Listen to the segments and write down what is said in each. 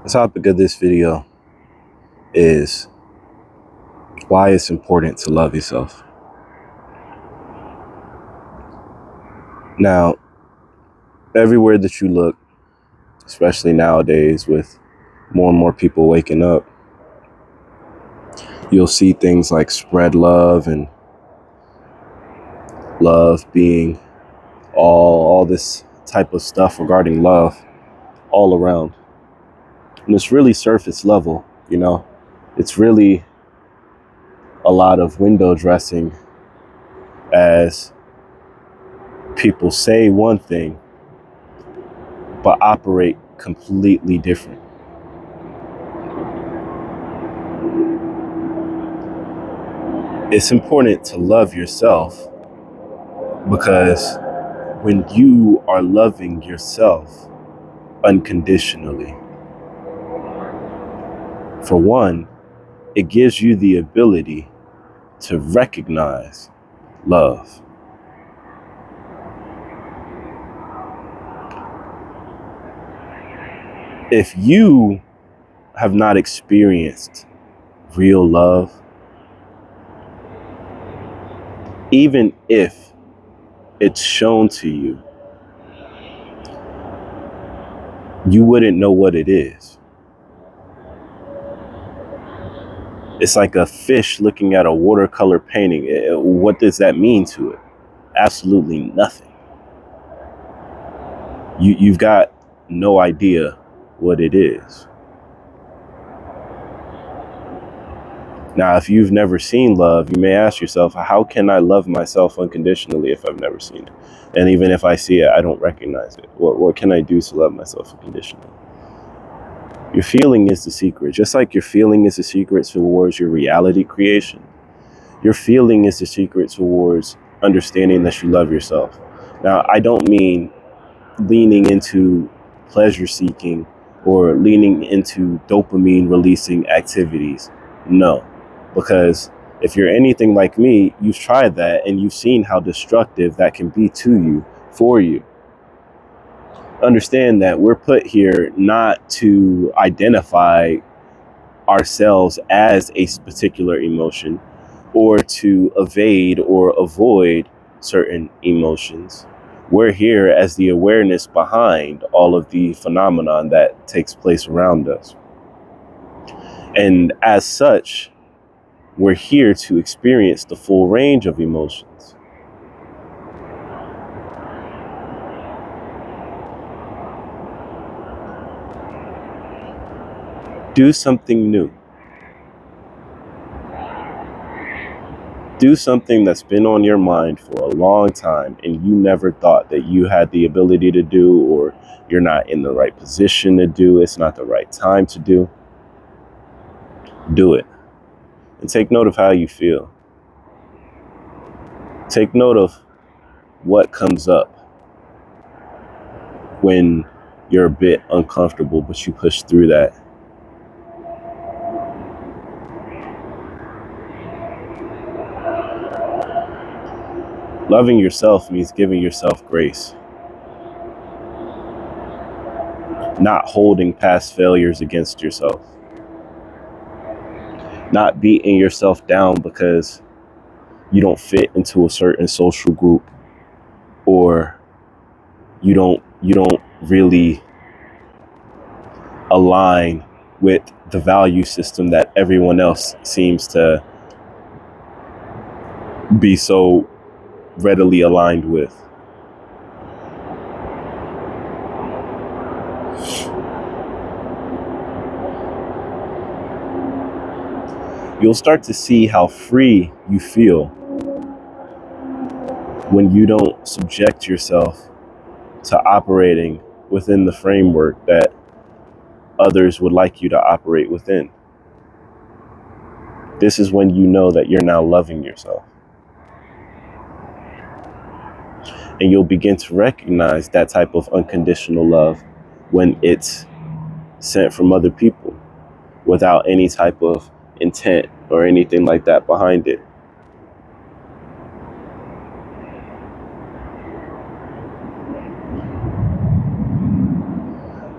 The topic of this video is why it's important to love yourself. Now, everywhere that you look, especially nowadays with more and more people waking up, you'll see things like spread love and love being all this type of stuff regarding love all around. And it's really surface level, It's really a lot of window dressing as people say one thing but operate completely different. It's important to love yourself because when you are loving yourself unconditionally, for one, it gives you the ability to recognize love. If you have not experienced real love, even if it's shown to you, you wouldn't know what it is. It's like a fish looking at a watercolor painting. What does that mean to it? Absolutely nothing. You've got no idea what it is. Now, if you've never seen love, you may ask yourself, how can I love myself unconditionally if I've never seen it? And even if I see it, I don't recognize it. What can I do to love myself unconditionally? Your feeling is the secret. Just like your feeling is the secret towards your reality creation, your feeling is the secret towards understanding that you love yourself. Now, I don't mean leaning into pleasure seeking or leaning into dopamine releasing activities. No, because if you're anything like me, you've tried that and you've seen how destructive that can be to you, for you. Understand that we're put here not to identify ourselves as a particular emotion or to evade or avoid certain emotions. We're here as the awareness behind all of the phenomenon that takes place around us. And as such, we're here to experience the full range of emotions. Do something new. Do something that's been on your mind for a long time and you never thought that you had the ability to do, or you're not in the right position to do. It's not the right time to do. Do it. And take note of how you feel. Take note of what comes up when you're a bit uncomfortable, but you push through that. Loving yourself means giving yourself grace. Not holding past failures against yourself. Not beating yourself down because you don't fit into a certain social group, or you don't really align with the value system that everyone else seems to be so readily aligned with. You'll start to see how free you feel when you don't subject yourself to operating within the framework that others would like you to operate within. This is when you know that you're now loving yourself. And you'll begin to recognize that type of unconditional love when it's sent from other people without any type of intent or anything like that behind it.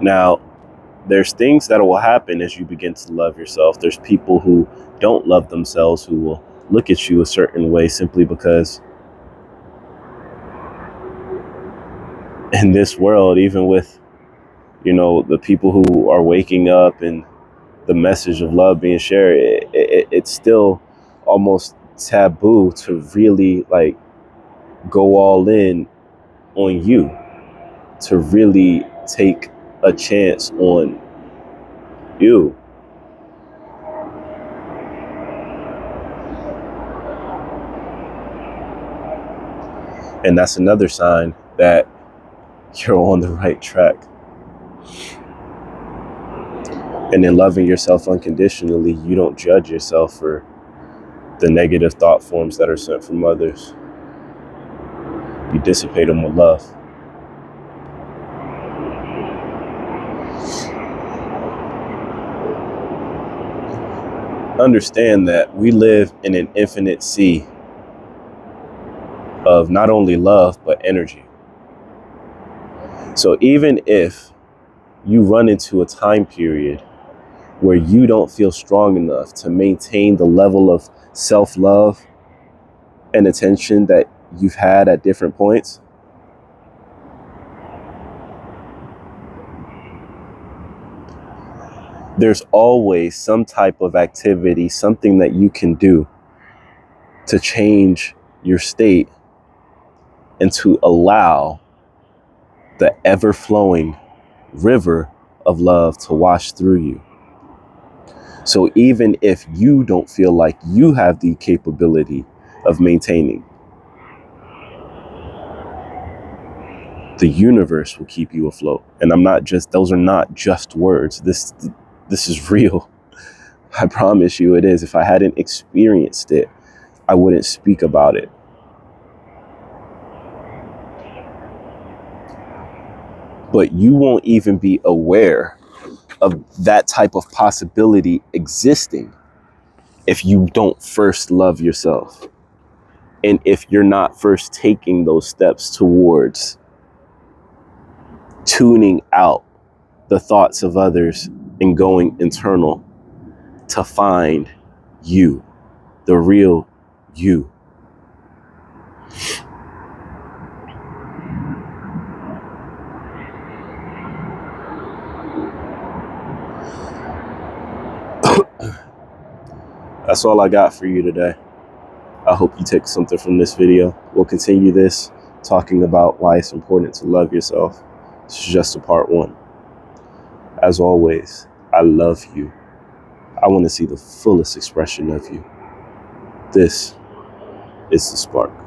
Now, there's things that will happen as you begin to love yourself. There's people who don't love themselves who will look at you a certain way simply because in this world, even with, the people who are waking up and the message of love being shared, it's still almost taboo to really like go all in on you, to really take a chance on you. And that's another sign that you're on the right track. And in loving yourself unconditionally, you don't judge yourself for the negative thought forms that are sent from others. You dissipate them with love. Understand that we live in an infinite sea of not only love, but energy. So even if you run into a time period where you don't feel strong enough to maintain the level of self-love and attention that you've had at different points, there's always some type of activity, something that you can do to change your state and to allow the ever-flowing river of love to wash through you. So even if you don't feel like you have the capability of maintaining, the universe will keep you afloat. And those are not just words. This is real. I promise you it is. If I hadn't experienced it, I wouldn't speak about it. But you won't even be aware of that type of possibility existing if you don't first love yourself. And if you're not first taking those steps towards tuning out the thoughts of others and going internal to find you, the real you. That's all I got for you today. I hope you take something from this video. We'll continue this, talking about why it's important to love yourself. This is just a part 1. As always, I love you. I want to see the fullest expression of you. This is the spark.